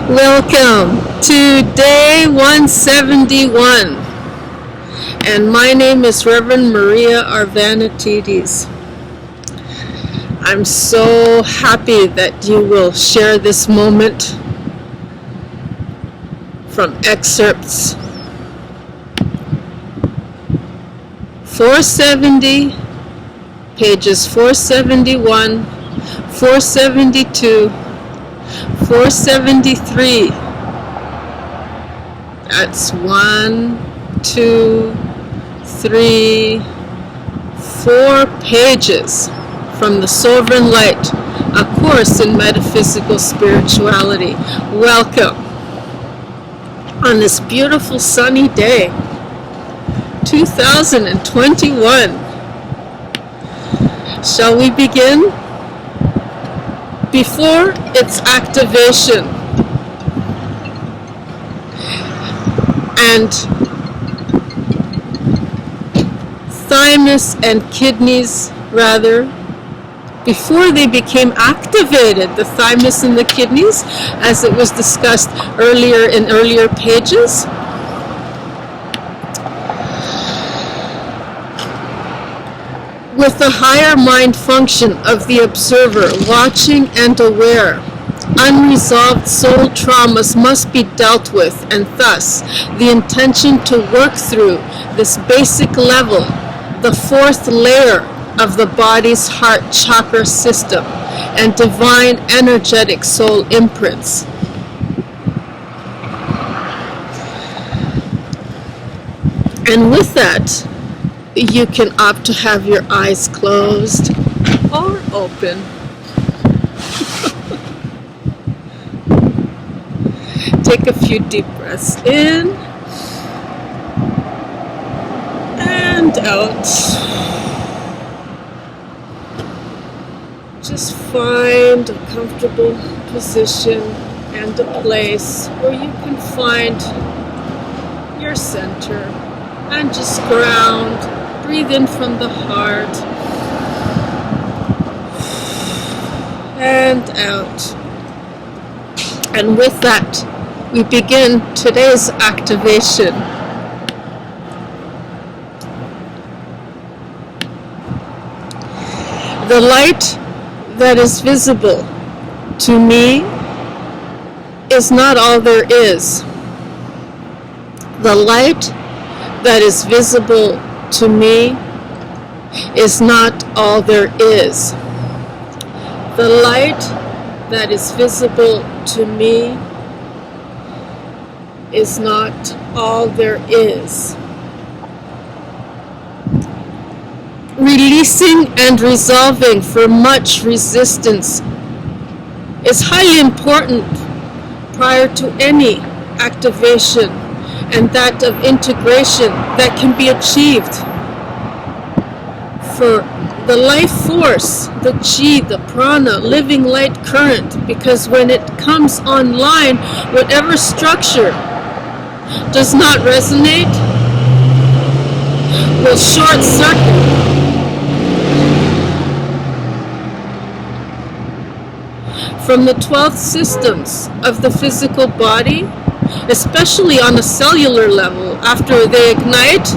Welcome to Day 171, and my name is Reverend Maria Arvanitidis. I'm so happy that you will share this moment from excerpts 470, pages 471, 472, 473. That's 1, 2, 3, 4 pages from TheSovereignLight, a course in metaphysical spirituality. Welcome on this beautiful sunny day, 2021. Shall we begin? Before its activation and thymus and kidneys, before they became activated, the thymus and the kidneys, as it was discussed earlier in earlier pages, with the higher mind function of the observer, watching and aware, unresolved soul traumas must be dealt with, and thus the intention to work through this basic level, the fourth layer of the body's heart chakra system and divine energetic soul imprints. And with that, you can opt to have your eyes closed or open. Take a few deep breaths in and out. Just find a comfortable position and a place where you can find your center and just ground. Breathe in from the heart and out. And with that, we begin today's activation. The light that is visible to me is not all there is. The light that is visible to me is not all there is. The light that is visible to me is not all there is. Releasing and resolving for much resistance is highly important prior to any activation, and that of integration that can be achieved. For the life force, the chi, the prana, living light current, because when it comes online, whatever structure does not resonate will short circuit. From the 12 systems of the physical body, especially on a cellular level, after they ignite,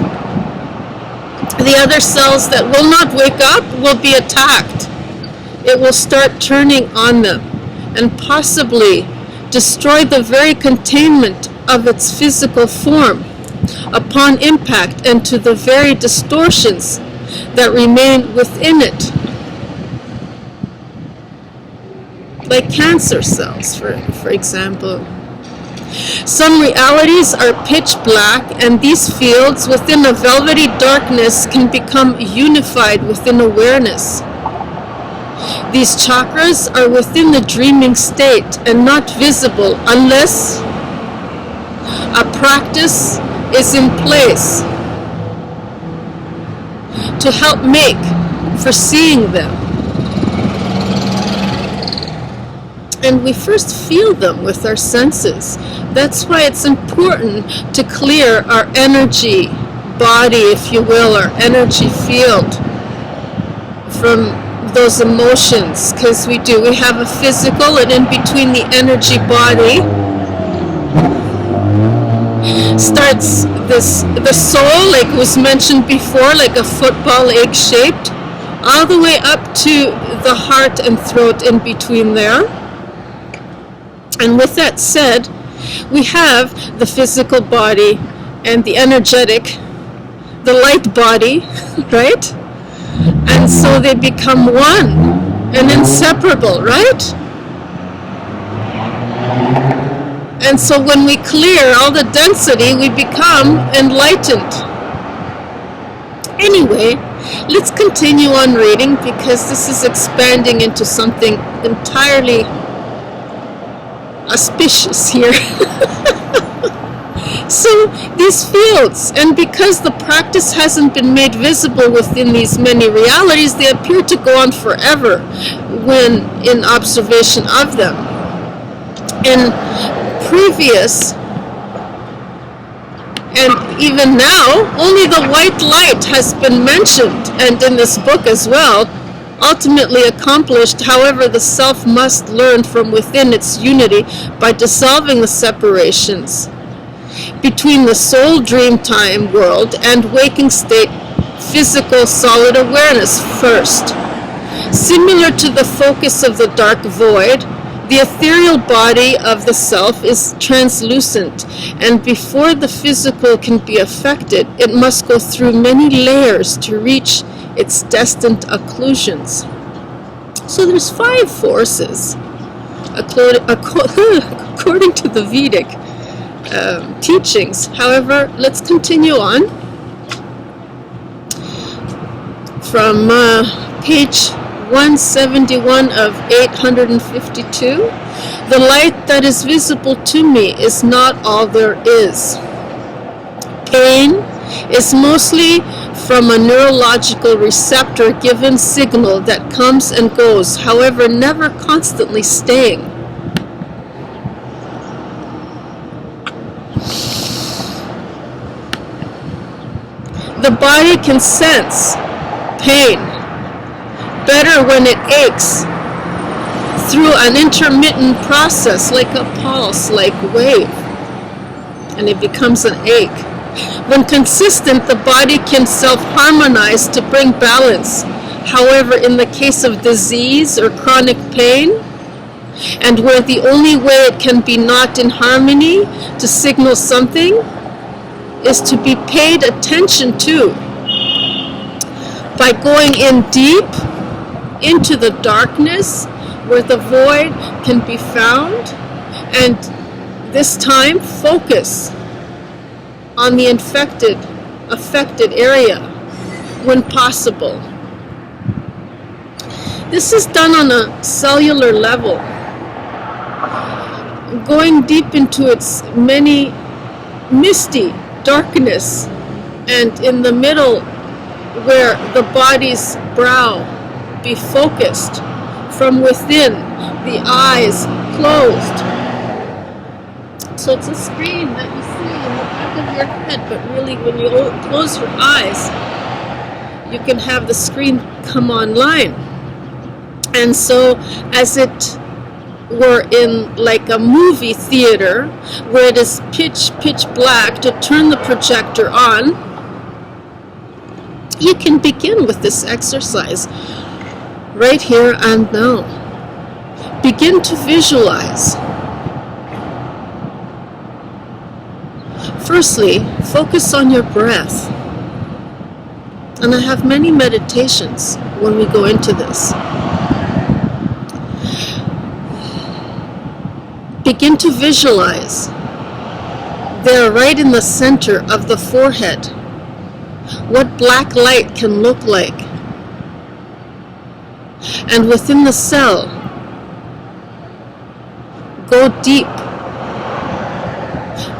the other cells that will not wake up will be attacked. It will start turning on them and possibly destroy the very containment of its physical form upon impact, and to the very distortions that remain within it. Like cancer cells, for example. Some realities are pitch black, and these fields within a velvety darkness can become unified within awareness. These chakras are within the dreaming state and not visible unless a practice is in place to help make for seeing them. And we first feel them with our senses. That's why it's important to clear our energy body, if you will, our energy field from those emotions, because we have a physical, and in between the energy body Starts the soul, like was mentioned before, like a football, egg shaped, all the way up to the heart and throat in between there. And with that said, we have the physical body and the energetic, the light body, right? And so they become one and inseparable, right? And so when we clear all the density, we become enlightened. Anyway, let's continue on reading, because this is expanding into something entirely auspicious here. So these fields, and because the practice hasn't been made visible within these many realities, they appear to go on forever when in observation of them. In previous and even now, only the white light has been mentioned, and in this book as well, ultimately accomplished. However, the self must learn from within its unity by dissolving the separations between the soul dream time world and waking state physical solid awareness first. Similar to the focus of the dark void, the ethereal body of the self is translucent, and before the physical can be affected, it must go through many layers to reach its destined occlusions. So there's 5 forces, according to the Vedic teachings. However, let's continue on from page 171 of 852. The light that is visible to me is not all there is. Pain is mostly from a neurological receptor given signal that comes and goes, however never constantly staying. The body can sense pain better when it aches through an intermittent process, like a pulse, like wave, and it becomes an ache. When consistent, the body can self-harmonize to bring balance. However, in the case of disease or chronic pain, and where the only way it can be not in harmony to signal something is to be paid attention to by going in deep into the darkness where the void can be found, and this time focus on the affected area when possible. This is done on a cellular level, going deep into its many misty darkness, and in the middle where the body's brow be focused from within, the eyes closed. So it's a screen that you see in the back of your head, but really when you close your eyes, you can have the screen come online. And so as it were in like a movie theater where it is pitch black, to turn the projector on, you can begin with this exercise right here and now. Begin to visualize. Firstly, focus on your breath. And I have many meditations when we go into this. Begin to visualize there, right in the center of the forehead, what black light can look like. And within the cell, go deep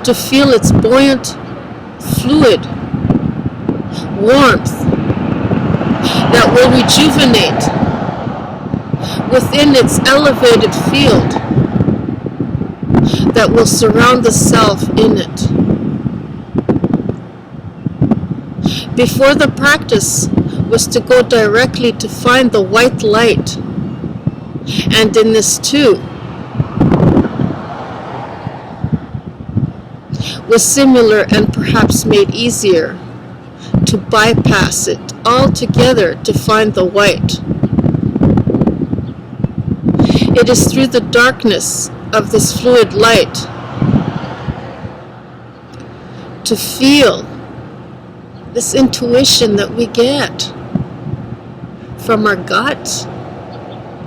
to feel its buoyant fluid, warmth that will rejuvenate within its elevated field that will surround the self in it. Before, the practice was to go directly to find the white light, and in this too, was similar and perhaps made easier to bypass it altogether to find the white. It is through the darkness of this fluid light to feel this intuition that we get from our gut.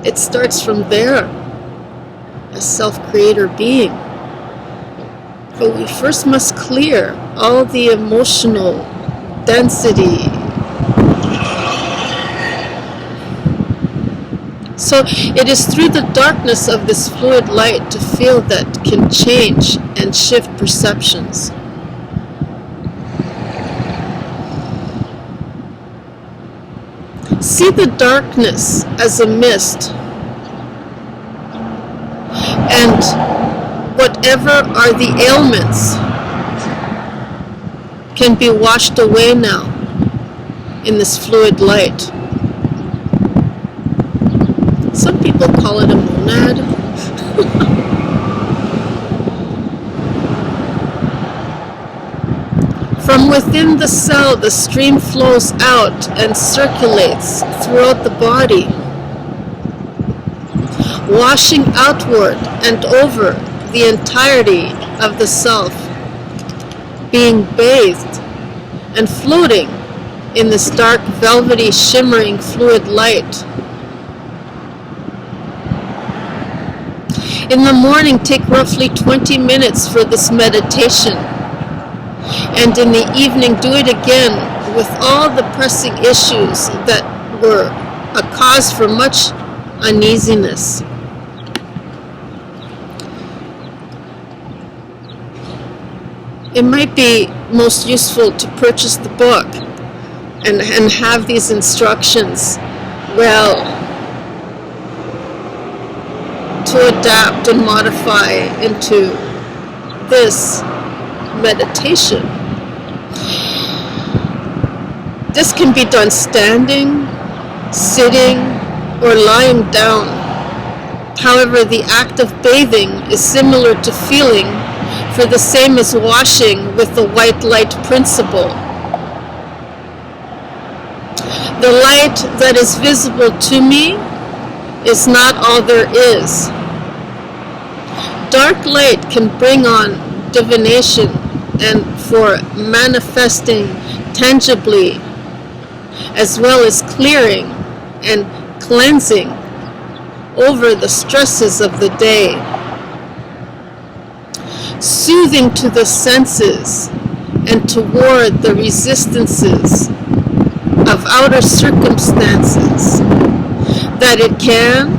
It starts from there as self-creator being. But we first must clear all the emotional density. So it is through the darkness of this fluid light to feel that can change and shift perceptions. See the darkness as a mist, and whatever are the ailments can be washed away now in this fluid light. Some people call it a monad. From within the cell, the stream flows out and circulates throughout the body, washing outward and over the entirety of the self, being bathed and floating in this dark, velvety, shimmering fluid light. In the morning, take roughly 20 minutes for this meditation. And in the evening, do it again with all the pressing issues that were a cause for much uneasiness. It might be most useful to purchase the book and have these instructions, well, to adapt and modify into this meditation. This can be done standing, sitting, or lying down. However, the act of bathing is similar to feeling, for the same as washing with the white light principle. The light that is visible to me is not all there is. Dark light can bring on divination and for manifesting tangibly, as well as clearing and cleansing over the stresses of the day, soothing to the senses and toward the resistances of outer circumstances, that it can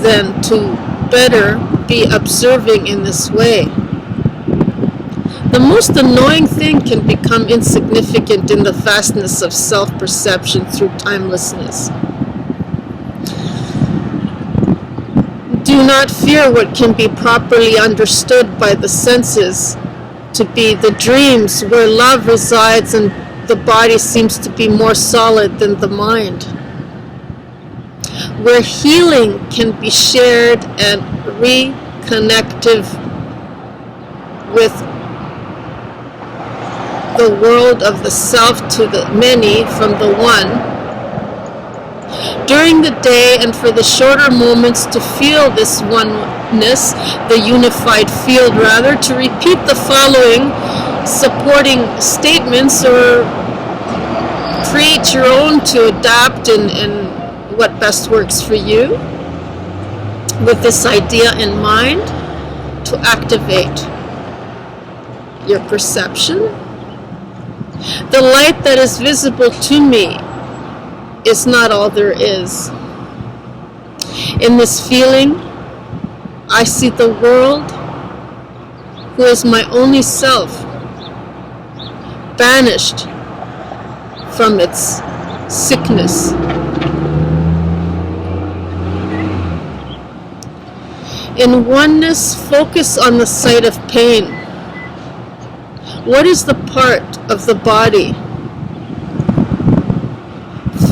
then to better be observing in this way. The most annoying thing can become insignificant in the vastness of self-perception through timelessness. Do not fear what can be properly understood by the senses to be the dreams where love resides and the body seems to be more solid than the mind, where healing can be shared and reconnective with the world of the self to the many from the one, during the day and for the shorter moments to feel this oneness, the unified field rather, to repeat the following supporting statements or create your own to adapt in what best works for you, with this idea in mind to activate your perception. The light that is visible to me is not all there is. In this feeling, I see the world, who is my only self, banished from its sickness. In oneness, focus on the site of pain. What is the part of the body?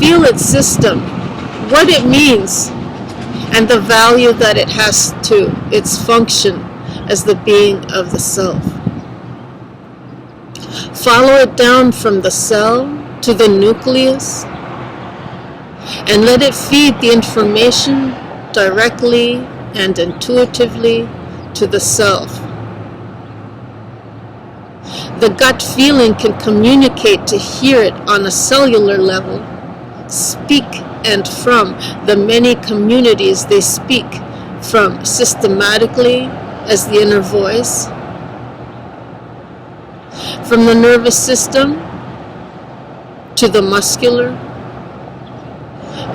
Feel its system, what it means, and the value that it has to its function as the being of the self. Follow it down from the cell to the nucleus, and let it feed the information directly and intuitively to the self. The gut feeling can communicate to hear it on a cellular level, speak and from the many communities they speak from systematically as the inner voice, from the nervous system to the muscular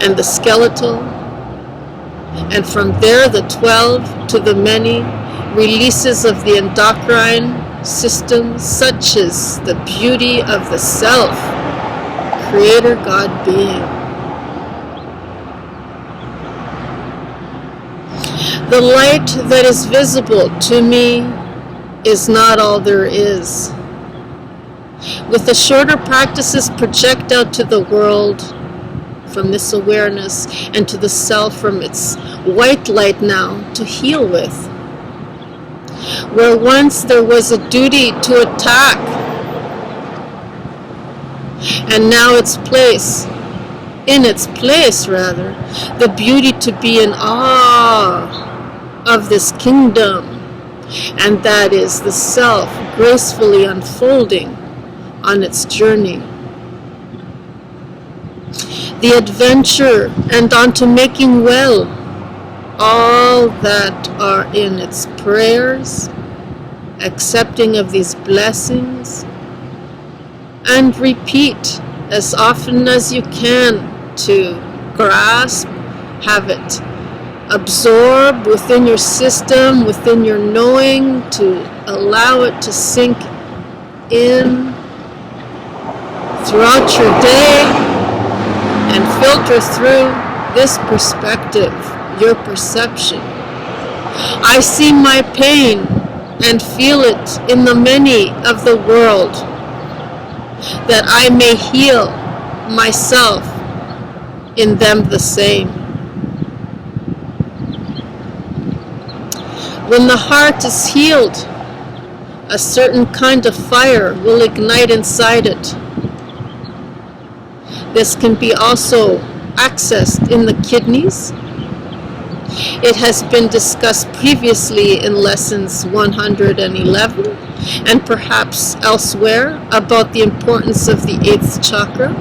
and the skeletal, and from there the 12 to the many releases of the endocrine system, such as the beauty of the self, Creator God being. The light that is visible to me is not all there is. With the shorter practices project out to the world from this awareness and to the self from its white light now to heal with. Where once there was a duty to attack, and now in its place, the beauty to be in awe of this kingdom, and that is the self gracefully unfolding on its journey. The adventure and onto making well all that are in its prayers, accepting of these blessings, and repeat as often as you can to grasp, have it absorb within your system, within your knowing, to allow it to sink in throughout your day and filter through this perspective, your perception. I see my pain and feel it in the many of the world, that I may heal myself in them the same. When the heart is healed, a certain kind of fire will ignite inside it. This can be also accessed in the kidneys. It has been discussed previously in lessons 111 and perhaps elsewhere about the importance of the 8th chakra.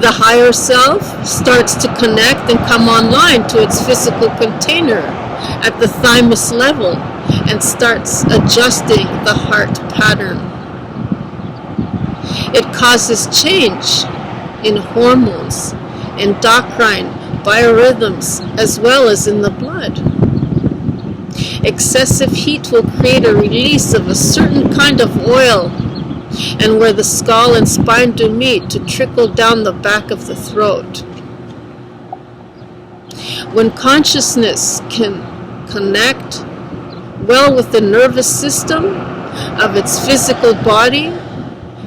The higher self starts to connect and come online to its physical container at the thymus level and starts adjusting the heart pattern. It causes change in hormones, endocrine biorhythms, as well as in the blood. Excessive heat will create a release of a certain kind of oil, and where the skull and spine do meet, to trickle down the back of the throat. When consciousness can connect well with the nervous system of its physical body,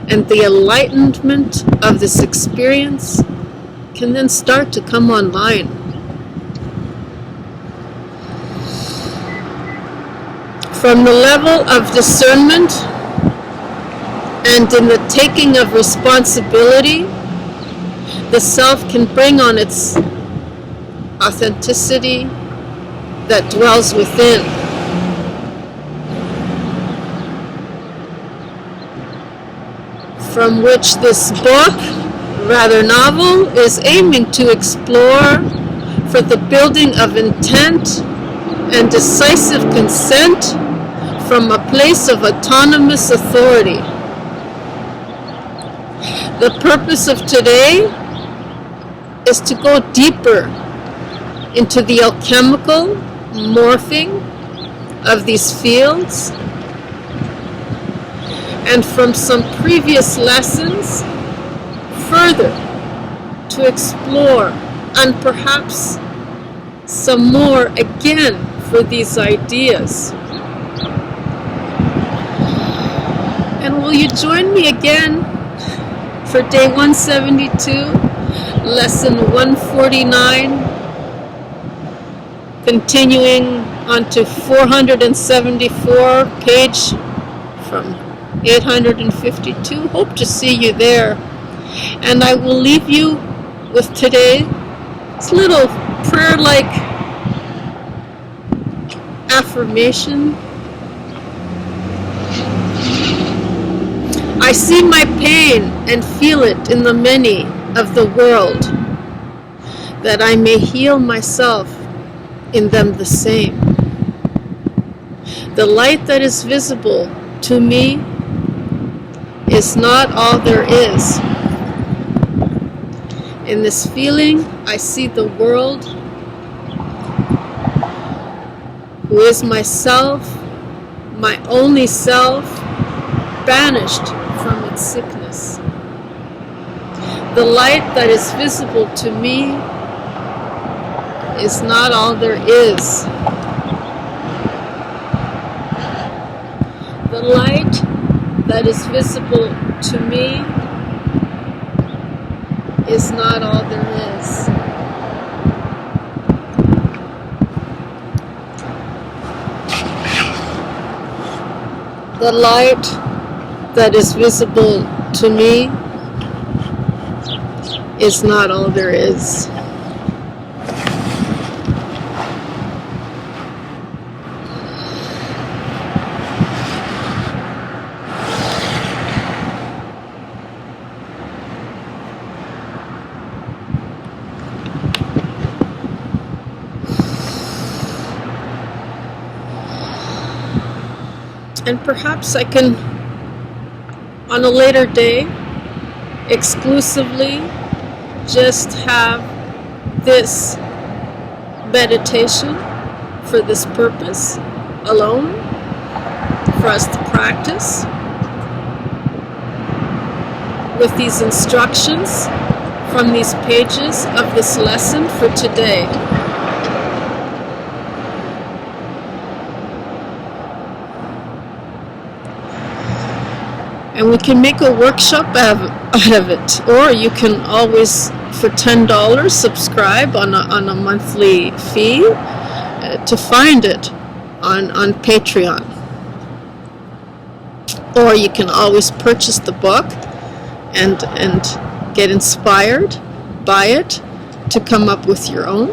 and the enlightenment of this experience can then start to come online. From the level of discernment and in the taking of responsibility, the self can bring on its authenticity that dwells within. From which this book, rather novel, is aiming to explore for the building of intent and decisive consent from a place of autonomous authority. The purpose of today is to go deeper into the alchemical morphing of these fields, and from some previous lessons further to explore, and perhaps some more again for these ideas. And will you join me again for day 172, lesson 149, continuing on to 474, page from 852. Hope to see you there. And I will leave you with today's little prayer-like affirmation. I see my pain and feel it in the many of the world, that I may heal myself in them the same. The light that is visible to me is not all there is. In this feeling, I see the world, who is myself, my only self, banished from its sickness. The light that is visible to me is not all there is. The light that is visible to me is not all there is. The light that is visible to me is not all there is. And perhaps I can, on a later day, exclusively just have this meditation for this purpose alone, for us to practice with these instructions from these pages of this lesson for today. And we can make a workshop out of it, or you can always, for $10, subscribe on a monthly fee to find it on Patreon. Or you can always purchase the book and get inspired by it to come up with your own.